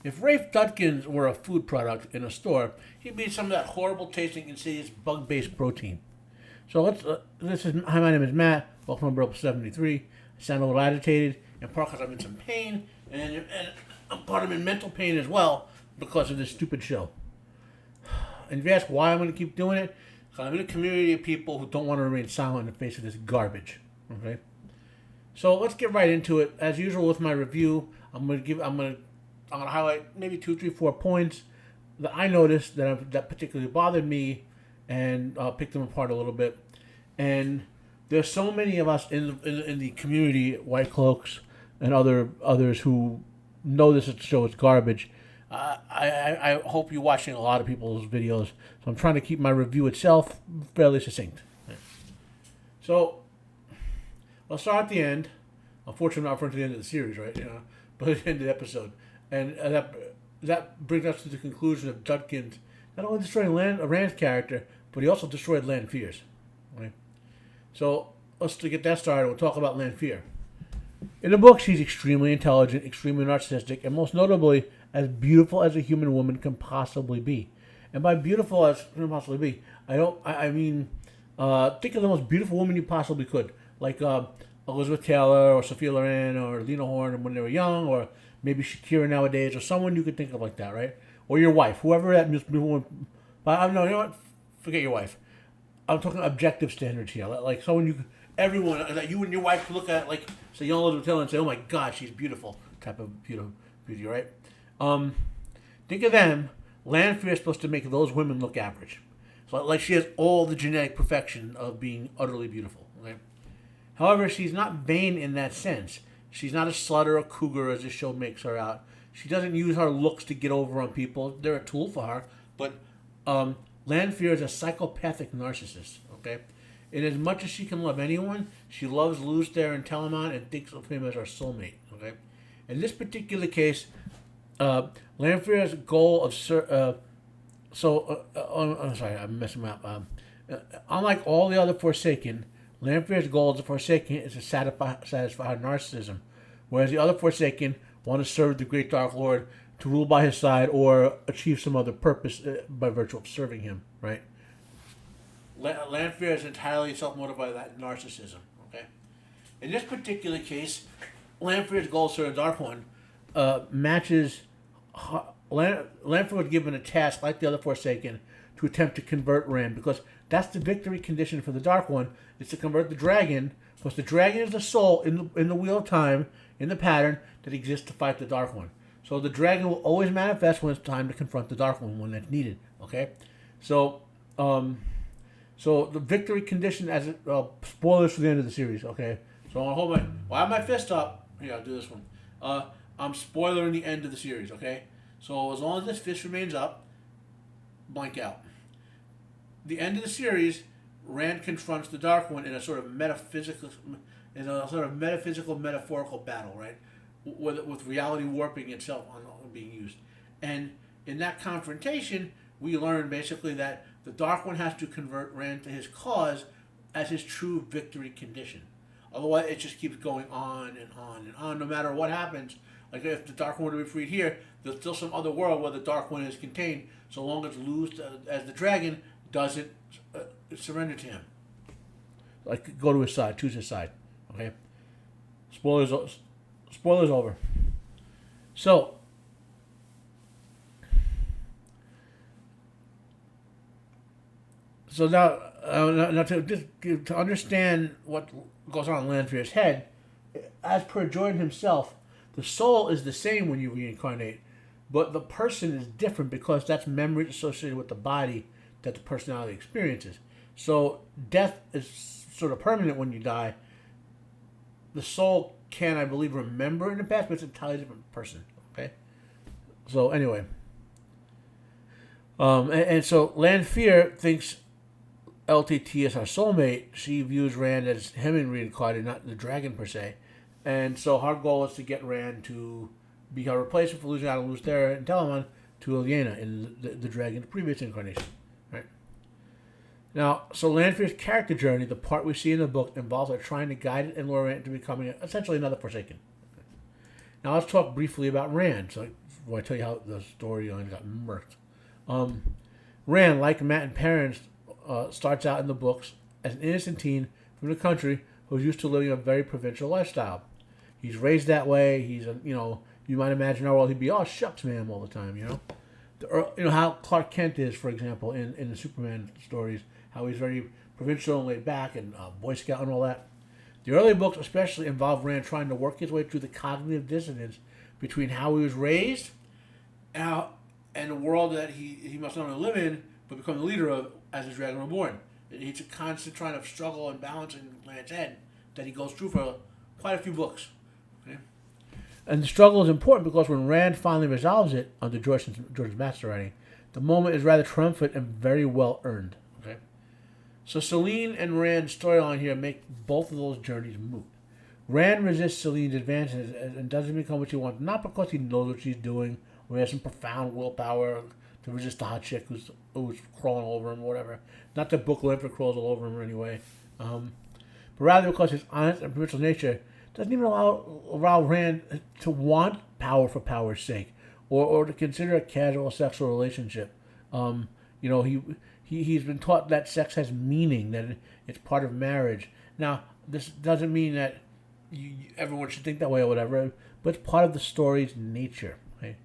If Rafe Judkins were a food product in a store, he'd be some of that horrible tasting, insidious bug-based protein. So hi, my name is Matt. Welcome to Umbrella 73. I sound a little agitated, in part because I'm in some pain, and I'm part of in mental pain as well because of this stupid show. And if you ask why I'm going to keep doing it, because I'm in a community of people who don't want to remain silent in the face of this garbage. Okay. So let's get right into it. As usual with my review, I'm going to highlight maybe 2, 3, 4 points that I noticed that particularly bothered me, and pick them apart a little bit. And there's so many of us in the community, Whitecloaks and others who know this show is garbage. I hope you're watching a lot of people's videos, so I'm trying to keep my review itself fairly succinct. So I'll start at the end. Unfortunately, I'm not referring to the end of the series, right? But at the end of the episode, and that brings us to the conclusion of Judkins not only destroying Rand's character, but he also destroyed Lanfear's. Right? So let's get that started. We'll talk about Lanfear. In the book, she's extremely intelligent, extremely narcissistic, and most notably, as beautiful as a human woman can possibly be. And by beautiful as can possibly be, I mean think of the most beautiful woman you possibly could, like Elizabeth Taylor or Sophia Loren or Lena Horne when they were young, or maybe Shakira nowadays, or someone you could think of like that, right? Or your wife, whoever that beautiful woman. But no, you know what? Forget your wife. I'm talking objective standards here, like someone everyone that you and your wife could look at, like say young Elizabeth Taylor and say, "Oh my God, she's beautiful," type of beauty, right? Think of them. Lanfear is supposed to make those women look average. So like she has all the genetic perfection of being utterly beautiful. Okay? However, she's not vain in that sense. She's not a slut or a cougar as the show makes her out. She doesn't use her looks to get over on people. They're a tool for her. But Lanfear is a psychopathic narcissist. Okay? In as much as she can love anyone, she loves Louster and Telamon and thinks of him as her soulmate. Okay? In this particular case, Lanfear's goal of I'm sorry, I'm messing up. Unlike all the other Forsaken, Lanfear's goal as a Forsaken is to satisfy her narcissism, whereas the other Forsaken want to serve the Great Dark Lord, to rule by his side, or achieve some other purpose by virtue of serving him. Right? Lanfear is entirely self-motivated by that narcissism. Okay. In this particular case, Lanfear's goal to serve the Dark One matches. Lanfear was given a task like the other Forsaken to attempt to convert Rand, because that's the victory condition for the Dark One, is to convert the dragon, because the dragon is the soul in the Wheel of Time, in the pattern that exists to fight the Dark One. So the dragon will always manifest when it's time to confront the Dark One, when that's needed. Okay, so the victory condition as spoilers for the end of the series. Okay, so I'm gonna hold why have my fist up? Here, I'll do this one. I'm spoiling the end of the series, okay? So as long as this fist remains up, blank out. The end of the series, Rand confronts the Dark One in a sort of metaphysical, metaphorical battle, right? With reality warping itself on being used. And in that confrontation, we learn basically that the Dark One has to convert Rand to his cause as his true victory condition. Otherwise, it just keeps going on and on and on, no matter what happens. Like if the Dark One were to be freed here, there's still some other world where the Dark One is contained, so long as as the dragon doesn't surrender to him. Like go to his side, choose his side. Okay. Spoilers over. So now to understand what goes on in Lanfear's head, as per Jordan himself, the soul is the same when you reincarnate, but the person is different because that's memories associated with the body that the personality experiences. So death is sort of permanent when you die. The soul can, I believe, remember in the past, but it's an entirely different person. Okay. So anyway, and so Lanfear thinks LTT is her soulmate. She views Rand as him in reincarnated, not the dragon per se. And so her goal is to get Rand to be her replacement for losing out on Louster and Telamon to Ilyena in the dragon, the previous incarnation. Right? Now, so Lanfear's character journey, the part we see in the book, involves her trying to guide it and lure Rand into becoming essentially another Forsaken. Now let's talk briefly about Rand. So before I tell you how the storyline got murked. Rand, like Matt and parents, starts out in the books as an innocent teen from the country who's used to living a very provincial lifestyle. He's raised that way. He's you might imagine our world, he'd be all shucks, ma'am, all the time. How Clark Kent is, for example, in the Superman stories, how he's very provincial and laid back and Boy Scout and all that. The early books especially involve Rand trying to work his way through the cognitive dissonance between how he was raised and the world that he must not only live in, but become the leader of as his Dragon Reborn. It's a constant trying to struggle and balance in Rand's head that he goes through for quite a few books. Okay? And the struggle is important because when Rand finally resolves it under George's master writing, the moment is rather triumphant and very well earned. Okay? So Selene and Rand's storyline here make both of those journeys moot. Rand resists Selene's advances and doesn't become what she wants, not because he knows what she's doing or he has some profound willpower to resist the hot chick who's crawling over him or whatever. Not that Book Linford crawls all over him anyway. But rather because his honest and provincial nature doesn't even allow Rand to want power for power's sake or to consider a casual sexual relationship. He's been taught that sex has meaning, that it's part of marriage. Now, this doesn't mean that everyone should think that way or whatever, but it's part of the story's nature. Okay?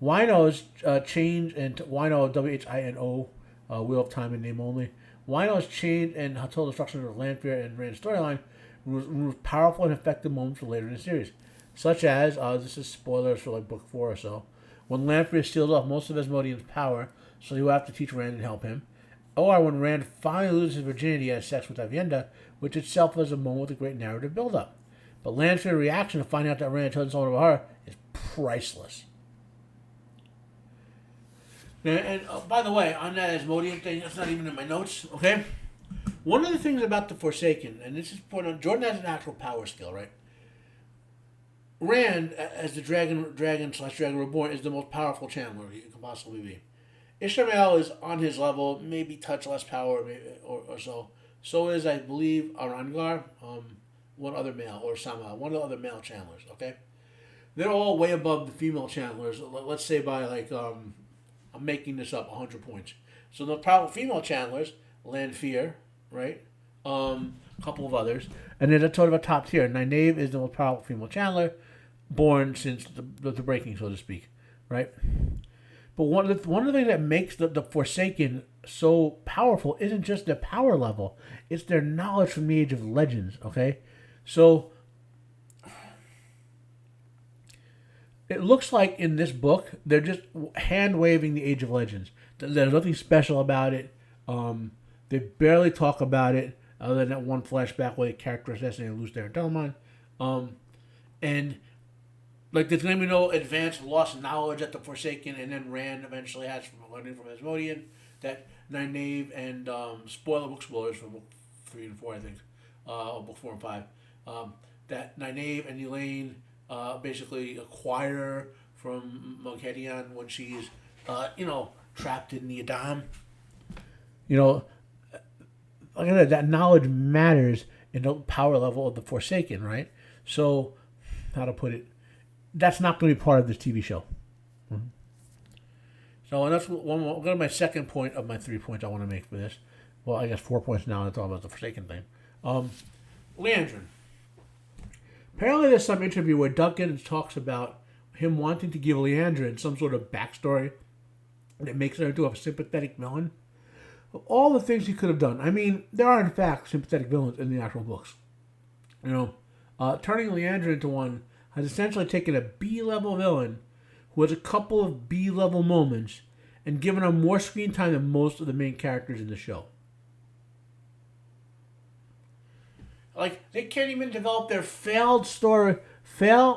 Wino's change and Wino, Wino, Wheel of Time in name only. Wino's change and total destruction of Lanfear and Rand's storyline removes powerful and effective moments for later in the series, such as this is spoilers for like book 4 or so, when Lanfear steals off most of Asmodean's power, so he will have to teach Rand and help him, or when Rand finally loses his virginity and has sex with Aviendha, which itself is a moment with a great narrative build-up. But Lanfear's reaction to finding out that Rand told someone about her is priceless. And by the way, on that Asmodean thing, that's not even in my notes, okay? One of the things about the Forsaken, and this is important, Jordan has an actual power skill, right? Rand, as the Dragon Reborn, is the most powerful channeler he can possibly be. Ishmael is on his level, maybe touch less power or so. So is, I believe, Arangar, one other male, or Sama, one of the other male channelers, okay? They're all way above the female channelers, let's say by I'm making this up, 100 points. So the powerful female channelers, Lanfear, right? A couple of others. And then a total of a top tier. Nynaeve is the most powerful female channeler, born since the breaking, so to speak, right? But one of the things that makes the Forsaken so powerful isn't just their power level, it's their knowledge from the Age of Legends, okay? So it looks like in this book, they're just hand-waving the Age of Legends. There's nothing special about it. They barely talk about it, other than that one flashback where the character assassinated Luce and Telamon. And there's going to be no advanced lost knowledge at the Forsaken, and then Rand eventually has from learning from Asmodean that Nynaeve and book spoilers for book 3 and 4, I think, or book 4 and 5, that Nynaeve and Elaine basically acquire from Moghedien when she's, trapped in the Adam. Like I said, that knowledge matters in the power level of the Forsaken, right? So, how to put it, that's not going to be part of this TV show. Mm-hmm. So, and that's go to my second point of my 3 points I want to make for this. Well, I guess 4 points now. That's all about the Forsaken thing. Leandrin. Apparently, there's some interview where Duncan talks about him wanting to give Leandrin some sort of backstory that makes her into a sympathetic villain. Of all the things he could have done, I mean, there are in fact sympathetic villains in the actual books. Turning Leandrin into one has essentially taken a B-level villain who has a couple of B-level moments and given him more screen time than most of the main characters in the show. They can't even develop their fail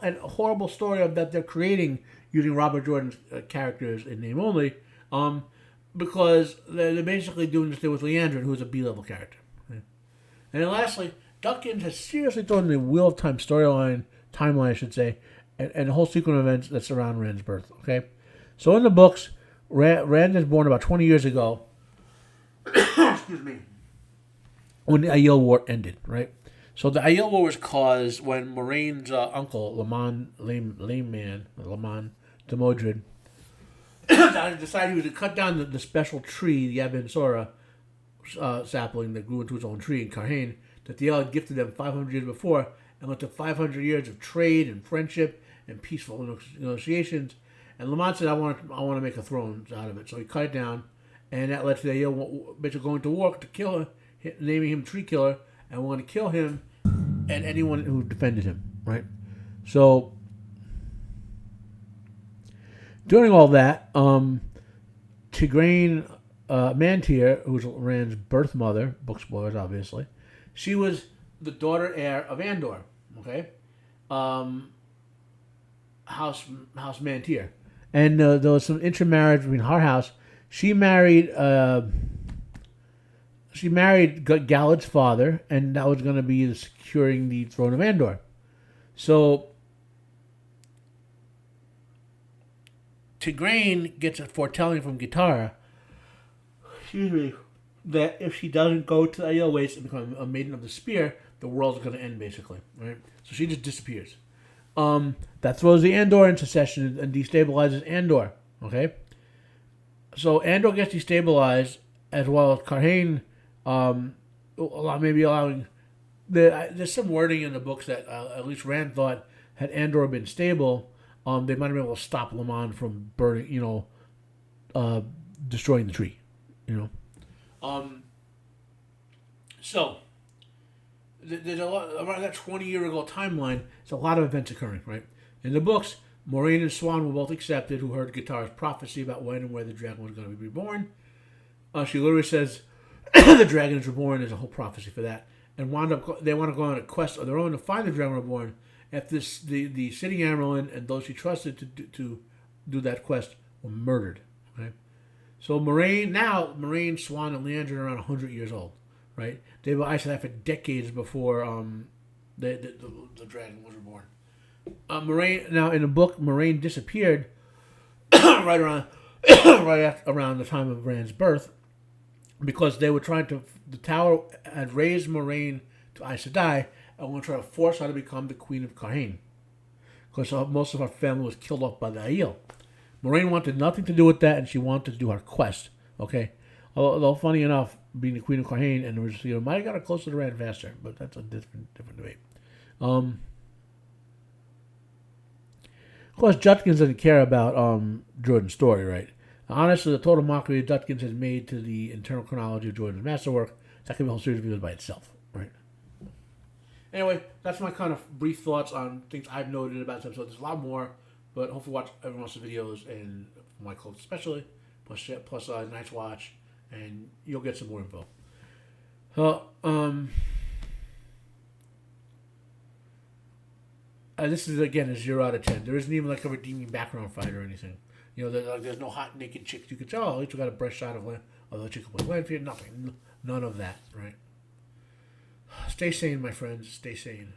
and horrible story that they're creating using Robert Jordan's characters in name only, because they're basically doing this thing with Leandrin, who's a B-level character. Okay? And then lastly, Duncan has seriously thrown the Wheel of Time timeline, I should say, and the whole sequence of events that surround Rand's birth. Okay, so in the books, Rand is born about 20 years ago. Excuse me. When the Aiel War ended, right? So the Aiel War was caused when Moraine's uncle, Lemon Demodrid, decided he was to cut down the special tree, the Abençora sapling that grew into its own tree in Carhain that the El had gifted them 500 years before, and led to 500 years of trade and friendship and peaceful negotiations. And Lamont said, I want to make a throne out of it. So he cut it down, and that led to the El basically going to war to kill him, naming him Tree Killer, and want to kill him and anyone who defended him, right? So during all that, Tigraine Mantir, who's Rand's birth mother, book spoilers obviously, she was the daughter heir of Andor, okay? House Mantir. And there was some intermarriage between her house. She married Galad's father, and that was going to be securing the throne of Andor. So Tigraine gets a foretelling from Guittara, that if she doesn't go to the Aiel Waste and become a maiden of the spear, the world's going to end, basically, right? So she just disappears. That throws the Andor into secession and destabilizes Andor, okay? So Andor gets destabilized, as well as Carhain, maybe allowing... There's some wording in the books that at least Rand thought, had Andor been stable, they might have been able to stop Lamont from burning, destroying the tree, So, there's a lot, around that 20-year-ago timeline, there's a lot of events occurring, right? In the books, Moiraine and Swan were both accepted, who heard Guittara's prophecy about when and where the dragon was going to be reborn. She literally says the dragon is reborn. There's a whole prophecy for that. And they want to go on a quest of their own to find the dragon reborn. After the sitting Amyrlin and those she trusted to do that quest were murdered. Okay? So Moiraine, Swan, and Leandrin are around 100 years old. Right? They were isolated for decades before the dragon was reborn. Moiraine, now in the book, Moiraine disappeared right around the time of Rand's birth, because they were trying to. The Tower had raised Moiraine to Aes Sedai and were trying to force her to become the Queen of Carhain, because most of her family was killed off by the Aiel. Moiraine wanted nothing to do with that, and she wanted to do her quest. Okay, although funny enough, being the Queen of Carhain, and might have got her closer to Rand faster, but that's a different debate. Of course, Judkins doesn't care about Jordan's story, right? Honestly, the total mockery Judkins has made to the internal chronology of Jordan's masterwork, that could be a whole series of videos by itself, right? Anyway, that's my kind of brief thoughts on things I've noted about this episode. There's a lot more, but hopefully watch everyone else's videos and Whitecloaks especially, plus Night's Watch, and you'll get some more info. This is, again, a 0 out of 10. There isn't even like a redeeming background fight or anything. There's no hot naked chicks you could say, oh, at least we got a fresh shot of the chick who plays Lanfear. Nothing. None of that, right? Stay sane, my friends. Stay sane.